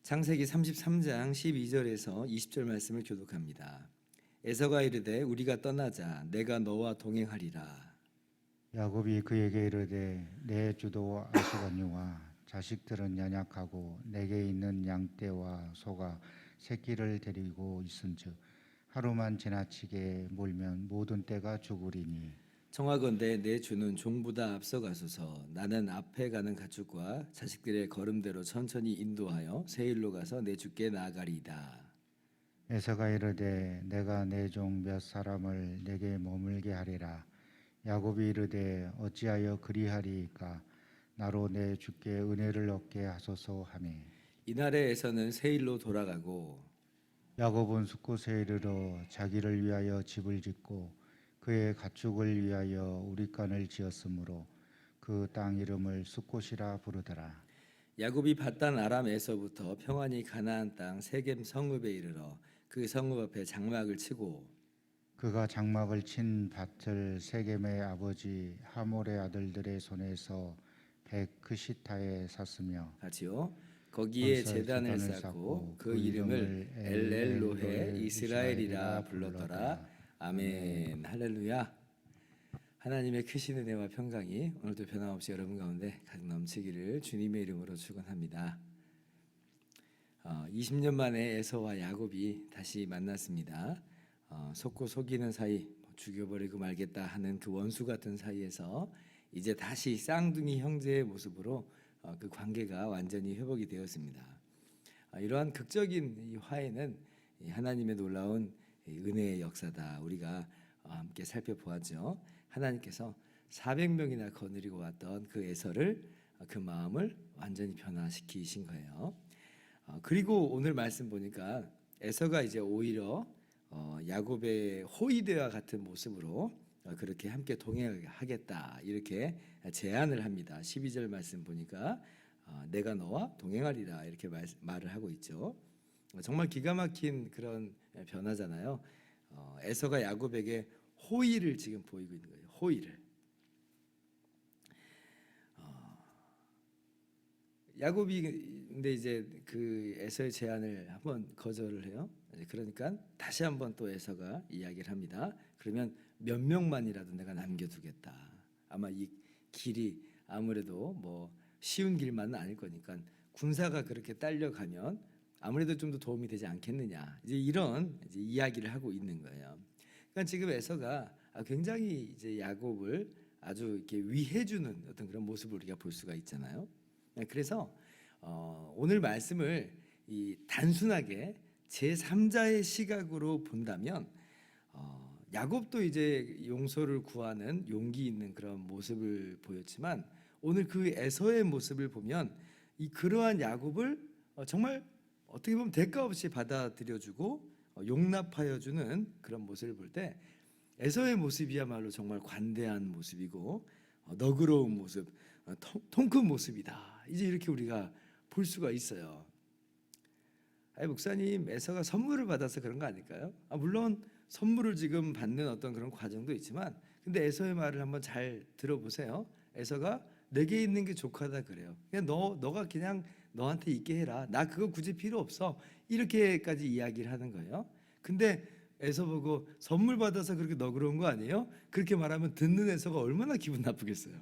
창세기 33장 12절에서 20절 말씀을 교독합니다. 에서가 이르되 우리가 떠나자 내가 너와 동행하리라. 야곱이 그에게 이르되 내 주도 아수건유와 자식들은 연약하고 내게 있는 양떼와 소가 새끼를 데리고 있은즉 하루만 지나치게 몰면 모든 떼가 죽으리니 청하건대 내 주는 종보다 앞서가소서. 나는 앞에 가는 가축과 자식들의 걸음대로 천천히 인도하여 세일로 가서 내 주께 나아가리이다. 에서가 이르되 내가 내 종 몇 사람을 내게 머물게 하리라. 야곱이 이르되 어찌하여 그리하리이까. 나로 내 주께 은혜를 얻게 하소서 하매 이날에 에서는 세일로 돌아가고 야곱은 숫곳에 이르러 자기를 위하여 집을 짓고 그의 가축을 위하여 우리간을 지었으므로 그 땅 이름을 숫곳이라 부르더라. 야곱이 밧단 아람에서부터 평안히 가나안 땅 세겜 성읍에 이르러 그 성읍 앞에 장막을 치고 그가 장막을 친 밭을 세겜의 아버지 하몰의 아들들의 손에서 백크시타에 샀으며 같이요. 거기에 제단을 쌓고 그 이름을 엘엘로헤 이스라엘이라 불렀더라. 아멘. 할렐루야. 하나님의 크신 은혜와 평강이 오늘도 변함없이 여러분 가운데 가득 넘치기를 주님의 이름으로 축원합니다. 20년 만에 에서와 야곱이 다시 만났습니다. 속고 속이는 사이, 죽여버리고 말겠다 하는 그 원수 같은 사이에서 이제 다시 쌍둥이 형제의 모습으로 그 관계가 완전히 회복이 되었습니다. 이러한 극적인 이 화해는 하나님의 놀라운 은혜의 역사다. 우리가 함께 살펴보았죠. 하나님께서 400명이나 거느리고 왔던 그 에서를 그 마음을 완전히 변화시키신 거예요. 그리고 오늘 말씀 보니까 에서가 이제 오히려 야곱의 호위대와 같은 모습으로 그렇게 함께 동행하겠다 이렇게 제안을 합니다. 12절 말씀 보니까 내가 너와 동행하리라 이렇게 말을 하고 있죠. 정말 기가 막힌 그런 변화잖아요. 에서가 야곱에게 호의를 지금 보이고 있는 거예요. 호의를. 야곱이 근데 이제 그 에서의 제안을 한번 거절을 해요. 그러니까 다시 한번 또 에서가 이야기를 합니다. 그러면 몇 명만이라도 내가 남겨두겠다. 아마 이 길이 아무래도 뭐 쉬운 길만은 아닐 거니까 군사가 그렇게 딸려가면 아무래도 좀 더 도움이 되지 않겠느냐. 이제 이런 이제 이야기를 하고 있는 거예요. 그러니까 지금 에서가 굉장히 이제 야곱을 아주 이렇게 위해주는 어떤 그런 모습을 우리가 볼 수가 있잖아요. 그래서 오늘 말씀을 이 단순하게 제3자의 시각으로 본다면 야곱도 이제 용서를 구하는 용기 있는 그런 모습을 보였지만 오늘 그 에서의 모습을 보면 이 그러한 야곱을 정말 어떻게 보면 대가 없이 받아들여주고 용납하여주는 그런 모습을 볼 때 에서의 모습이야말로 정말 관대한 모습이고 너그러운 모습, 통큰 모습이다. 이제 이렇게 우리가 볼 수가 있어요. 목사님, 에서가 선물을 받아서 그런 거 아닐까요? 물론 선물을 지금 받는 어떤 그런 과정도 있지만 근데 에서의 말을 한번 잘 들어보세요. 에서가 내게 있는 게 족하다 그래요. 그냥 너가 그냥 너한테 있게 해라. 나 그거 굳이 필요 없어. 이렇게까지 이야기를 하는 거예요. 근데 에서 보고 선물 받아서 그렇게 너그러운 거 아니에요? 그렇게 말하면 듣는 에서가 얼마나 기분 나쁘겠어요.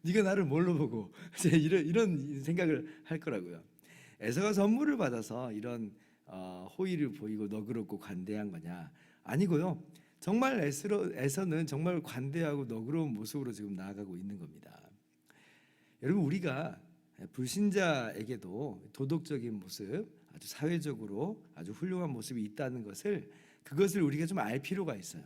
네가 나를 뭘로 보고 이런 생각을 할 거라고요. 에서가 선물을 받아서 이런 호의를 보이고 너그럽고 관대한 거냐? 아니고요. 정말 에서는 정말 관대하고 너그러운 모습으로 지금 나아가고 있는 겁니다. 여러분, 우리가 불신자에게도 도덕적인 모습, 아주 사회적으로 아주 훌륭한 모습이 있다는 그것을 우리가 좀 알 필요가 있어요.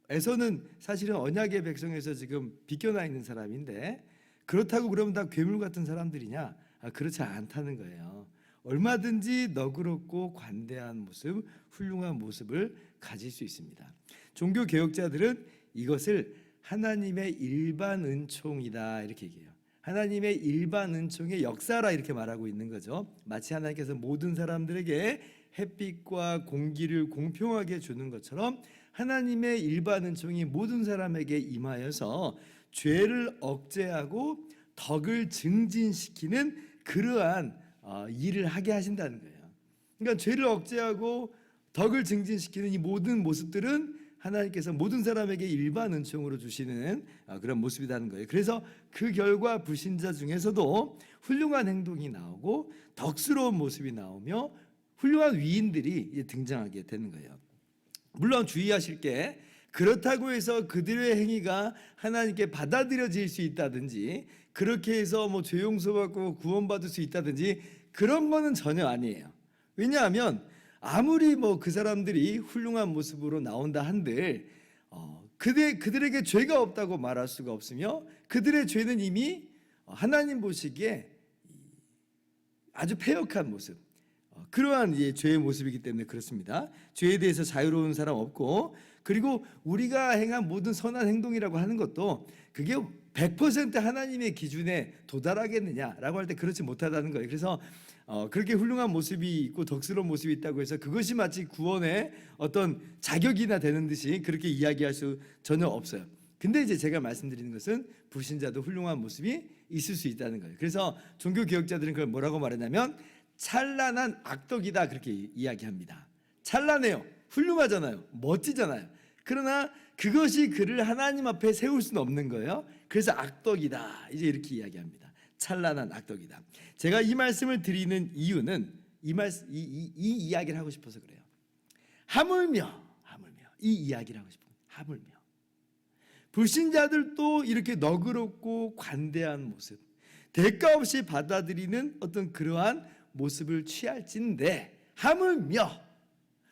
에서는 사실은 언약의 백성에서 지금 비껴나 있는 사람인데 그렇다고 그러면 다 괴물 같은 사람들이냐? 그렇지 않다는 거예요. 얼마든지 너그럽고 관대한 모습, 훌륭한 모습을 가질 수 있습니다. 종교 개혁자들은 이것을 하나님의 일반 은총이다 이렇게 얘기해요. 하나님의 일반 은총의 역사라 이렇게 말하고 있는 거죠. 마치 하나님께서 모든 사람들에게 햇빛과 공기를 공평하게 주는 것처럼 하나님의 일반 은총이 모든 사람에게 임하여서 죄를 억제하고 덕을 증진시키는 그러한 일을 하게 하신다는 거예요. 그러니까 죄를 억제하고 덕을 증진시키는 이 모든 모습들은 하나님께서 모든 사람에게 일반 은총으로 주시는 그런 모습이라는 거예요. 그래서 그 결과 불신자 중에서도 훌륭한 행동이 나오고 덕스러운 모습이 나오며 훌륭한 위인들이 등장하게 되는 거예요. 물론 주의하실 게 그렇다고 해서 그들의 행위가 하나님께 받아들여질 수 있다든지 그렇게 해서 뭐 죄 용서받고 구원받을 수 있다든지 그런 거는 전혀 아니에요. 왜냐하면 아무리 뭐 그 사람들이 훌륭한 모습으로 나온다 한들 그들에게 죄가 없다고 말할 수가 없으며 그들의 죄는 이미 하나님 보시기에 아주 패역한 모습, 그러한 죄의 모습이기 때문에 그렇습니다. 죄에 대해서 자유로운 사람 없고, 그리고 우리가 행한 모든 선한 행동이라고 하는 것도 그게 100% 하나님의 기준에 도달하겠느냐라고 할 때 그렇지 못하다는 거예요. 그래서 그렇게 훌륭한 모습이 있고 덕스러운 모습이 있다고 해서 그것이 마치 구원의 어떤 자격이나 되는 듯이 그렇게 이야기할 수 전혀 없어요. 근데 이제 제가 말씀드리는 것은 불신자도 훌륭한 모습이 있을 수 있다는 거예요. 그래서 종교 개혁자들은 그걸 뭐라고 말하냐면 찬란한 악덕이다 그렇게 이야기합니다. 찬란해요. 훌륭하잖아요. 멋지잖아요. 그러나 그것이 그를 하나님 앞에 세울 수는 없는 거예요. 그래서 악덕이다 이제 이렇게 이야기합니다. 찬란한 악덕이다. 제가 이 말씀을 드리는 이유는 이 이야기를 하고 싶어서 그래요. 하물며 이 이야기를 하고 싶어요. 하물며 불신자들도 이렇게 너그럽고 관대한 모습, 대가 없이 받아들이는 어떤 그러한 모습을 취할진데 하물며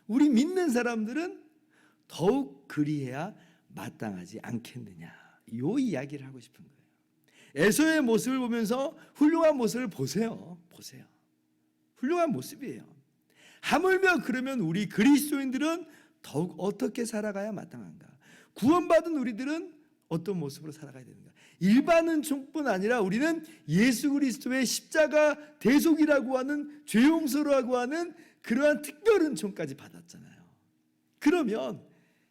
우리 믿는 사람들은 더욱 그리해야 마땅하지 않겠느냐, 이 이야기를 하고 싶은 거예요. 에서의 모습을 보면서 훌륭한 모습을 보세요. 훌륭한 모습이에요. 하물며 그러면 우리 그리스도인들은 더욱 어떻게 살아가야 마땅한가? 구원받은 우리들은 어떤 모습으로 살아가야 되는가? 일반 은총뿐 아니라 우리는 예수 그리스도의 십자가 대속이라고 하는 죄 용서라고 하는 그러한 특별 은총까지 받았잖아요. 그러면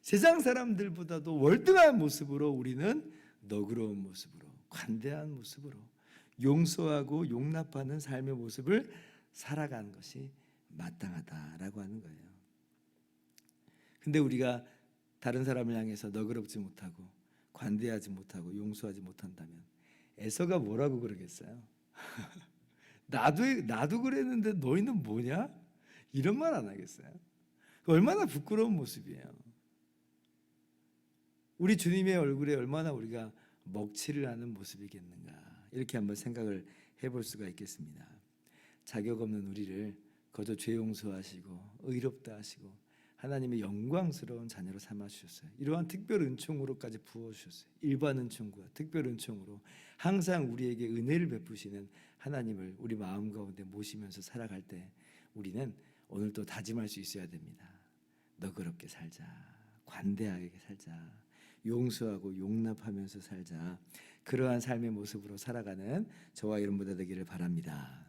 세상 사람들보다도 월등한 모습으로 우리는 너그러운 모습으로, 관대한 모습으로 용서하고 용납하는 삶의 모습을 살아가는 것이 마땅하다라고 하는 거예요. 근데 우리가 다른 사람을 향해서 너그럽지 못하고 관대하지 못하고 용서하지 못한다면 에서가 뭐라고 그러겠어요? 나도 그랬는데 너희는 뭐냐? 이런 말 안 하겠어요? 얼마나 부끄러운 모습이에요. 우리 주님의 얼굴에 얼마나 우리가 먹칠을 하는 모습이겠는가, 이렇게 한번 생각을 해볼 수가 있겠습니다. 자격 없는 우리를 거저 죄 용서하시고 의롭다 하시고 하나님의 영광스러운 자녀로 삼아주셨어요. 이러한 특별 은총으로까지 부어주셨어요. 일반 은총과 특별 은총으로 항상 우리에게 은혜를 베푸시는 하나님을 우리 마음 가운데 모시면서 살아갈 때 우리는 오늘 또 다짐할 수 있어야 됩니다. 너그럽게 살자, 관대하게 살자, 용서하고 용납하면서 살자. 그러한 삶의 모습으로 살아가는 저와 여러분들 되기를 바랍니다.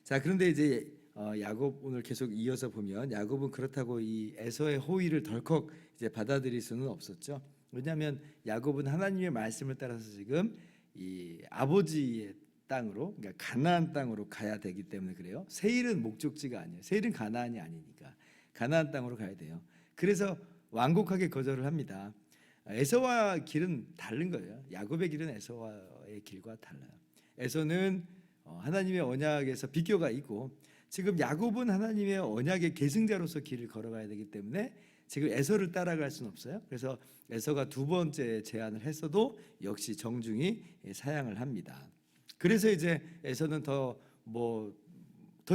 자, 그런데 이제 야곱 오늘 계속 이어서 보면 야곱은 그렇다고 이 에서의 호의를 덜컥 이제 받아들일 수는 없었죠. 왜냐하면 야곱은 하나님의 말씀을 따라서 지금 이 아버지의 땅으로, 그러니까 가나안 땅으로 가야 되기 때문에 그래요. 세일은 목적지가 아니에요. 세일은 가나안이 아니니까 가나안 땅으로 가야 돼요. 그래서 완곡하게 거절을 합니다. 에서와 길은 다른 거예요. 야곱의 길은 에서와의 길과 달라요. 에서는 하나님의 언약에서 비교가 있고 지금 야곱은 하나님의 언약의 계승자로서 길을 걸어가야 되기 때문에 지금 에서를 따라갈 수는 없어요. 그래서 에서가 두 번째 제안을 했어도 역시 정중히 사양을 합니다. 그래서 이제 에서는 더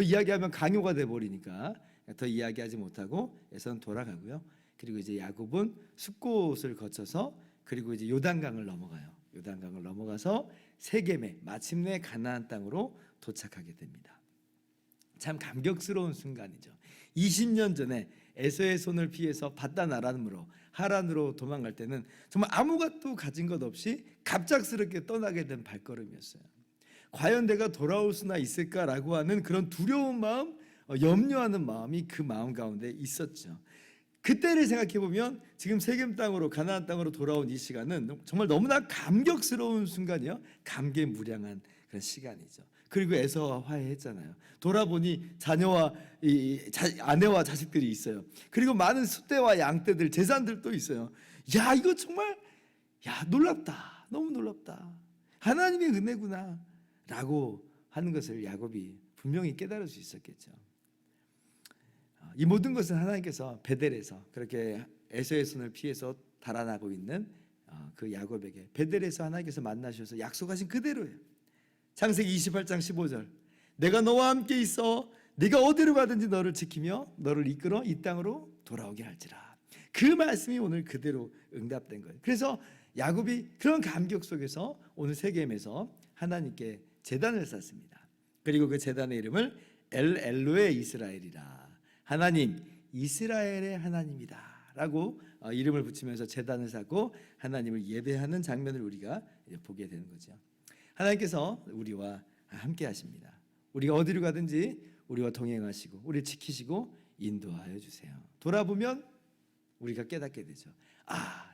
이야기하면 강요가 돼 버리니까 더 이야기하지 못하고 에서는 돌아가고요. 그리고 이제 야곱은 숫곳을 거쳐서 그리고 이제 요단강을 넘어가요. 요단강을 넘어가서 세겜에 마침내 가나안 땅으로 도착하게 됩니다. 참 감격스러운 순간이죠. 20년 전에 에서의 손을 피해서 바단 아람으로 하란으로 도망갈 때는 정말 아무것도 가진 것 없이 갑작스럽게 떠나게 된 발걸음이었어요. 과연 내가 돌아올 수나 있을까라고 하는 그런 두려운 마음, 염려하는 마음이 그 마음 가운데 있었죠. 그때를 생각해 보면 지금 세겜 땅으로 가나안 땅으로 돌아온 이 시간은 정말 너무나 감격스러운 순간이요, 감개무량한 그런 시간이죠. 그리고 에서와 화해했잖아요. 돌아보니 자녀와 아내와 자식들이 있어요. 그리고 많은 숫대와 양떼들, 재산들도 있어요. 야, 이거 정말 놀랍다, 너무 놀랍다, 하나님의 은혜구나라고 하는 것을 야곱이 분명히 깨달을 수 있었겠죠. 이 모든 것은 하나님께서 베델에서 그렇게 에서의 손을 피해서 달아나고 있는 그 야곱에게 베델에서 하나님께서 만나셔서 약속하신 그대로예요. 창세기 28장 15절, 내가 너와 함께 있어 네가 어디로 가든지 너를 지키며 너를 이끌어 이 땅으로 돌아오게 할지라. 그 말씀이 오늘 그대로 응답된 거예요. 그래서 야곱이 그런 감격 속에서 오늘 세겜에서 하나님께 제단을 쌓습니다. 그리고 그 제단의 이름을 엘로에 이스라엘이라, 하나님 이스라엘의 하나님이다 라고 이름을 붙이면서 제단을 쌓고 하나님을 예배하는 장면을 우리가 보게 되는 거죠. 하나님께서 우리와 함께 하십니다. 우리가 어디로 가든지 우리와 동행하시고 우리를 지키시고 인도하여 주세요. 돌아보면 우리가 깨닫게 되죠.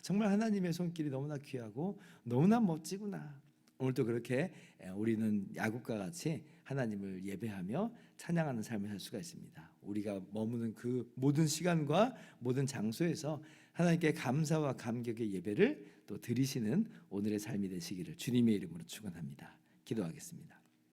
정말 하나님의 손길이 너무나 귀하고 너무나 멋지구나. 오늘도 그렇게 우리는 야곱과 같이 하나님을 예배하며 찬양하는 삶을 살 수가 있습니다. 우리가 머무는 그 모든 시간과 모든 장소에서 하나님께 감사와 감격의 예배를 또 드리시는 오늘의 삶이 되시기를 주님의 이름으로 축원합니다. 기도하겠습니다.